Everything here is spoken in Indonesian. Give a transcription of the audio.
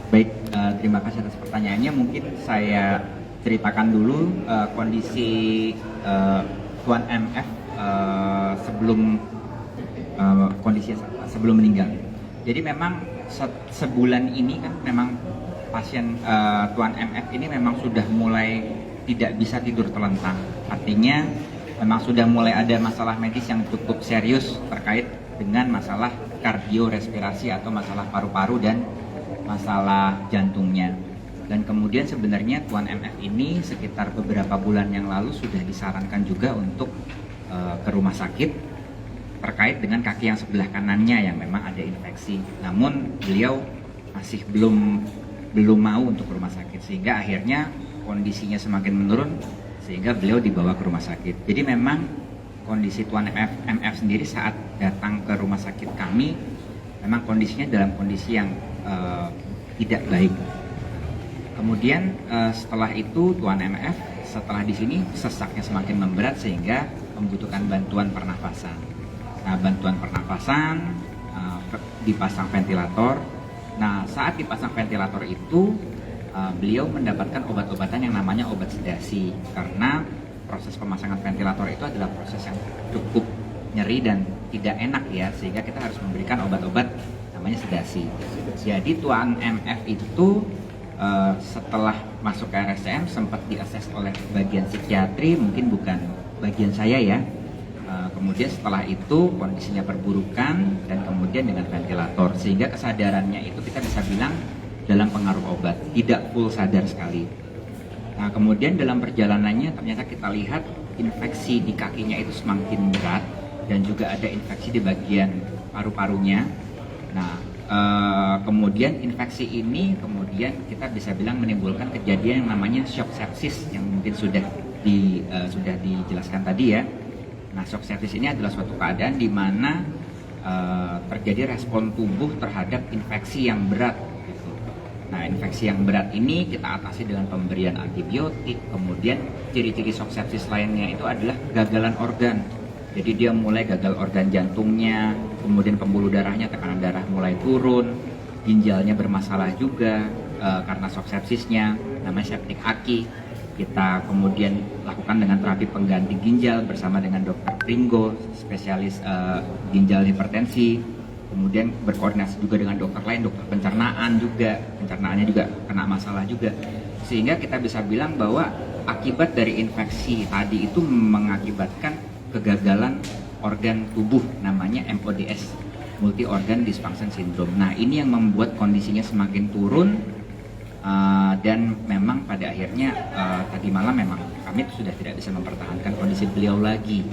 Baik, terima kasih atas pertanyaannya. Mungkin saya ceritakan dulu kondisi Tuan MF sebelum kondisi sebelum meninggal. Jadi memang sebulan ini kan memang pasien Tuan MF ini memang sudah mulai tidak bisa tidur terlentang. Artinya memang sudah mulai ada masalah medis yang cukup serius terkait dengan masalah kardiorespirasi atau masalah paru-paru dan masalah jantungnya. Dan kemudian sebenarnya Tuan MF ini sekitar beberapa bulan yang lalu sudah disarankan juga untuk ke rumah sakit terkait dengan kaki yang sebelah kanannya yang memang ada infeksi. Namun beliau masih belum mau untuk ke rumah sakit, sehingga akhirnya kondisinya semakin menurun sehingga beliau dibawa ke rumah sakit. Jadi memang kondisi Tuan MF sendiri saat datang ke rumah sakit kami memang kondisinya dalam kondisi yang tidak baik. Kemudian setelah itu Tuan MF setelah di sini sesaknya semakin memberat sehingga membutuhkan bantuan pernafasan. Nah, bantuan pernafasan dipasang ventilator. Nah, saat dipasang ventilator itu beliau mendapatkan obat-obatan yang namanya obat sedasi, karena proses pemasangan ventilator itu adalah proses yang cukup nyeri dan tidak enak ya, sehingga kita harus memberikan obat-obat namanya sedasi. Jadi Tuan MF itu setelah masuk ke RSCM sempat diakses oleh bagian psikiatri, mungkin bukan bagian saya ya. Kemudian setelah itu kondisinya perburukan dan kemudian dengan ventilator, sehingga kesadarannya itu kita bisa bilang dalam pengaruh obat, tidak full sadar sekali. Nah, kemudian dalam perjalanannya ternyata kita lihat infeksi di kakinya itu semakin berat dan juga ada infeksi di bagian paru-parunya. Nah, kemudian infeksi ini kemudian kita bisa bilang menimbulkan kejadian yang namanya shock sepsis yang mungkin sudah dijelaskan tadi ya. Nah, shock sepsis ini adalah suatu keadaan di mana terjadi respon tubuh terhadap infeksi yang berat. Gitu. Nah, infeksi yang berat ini kita atasi dengan pemberian antibiotik. Kemudian ciri-ciri shock sepsis lainnya itu adalah gagalan organ. Jadi dia mulai gagal organ jantungnya, kemudian pembuluh darahnya, tekanan darah mulai turun, ginjalnya bermasalah juga karena shock sepsisnya, namanya septic aki. Kita kemudian lakukan dengan terapi pengganti ginjal bersama dengan Dr. Pringgo, spesialis ginjal hipertensi. Kemudian berkoordinasi juga dengan dokter lain, dokter pencernaannya juga kena masalah juga. Sehingga kita bisa bilang bahwa akibat dari infeksi tadi itu mengakibatkan kegagalan organ tubuh, namanya MODS, multi organ dysfunction syndrome. Nah, ini yang membuat kondisinya semakin turun. Dan memang pada akhirnya tadi malam memang kami sudah tidak bisa mempertahankan kondisi beliau lagi.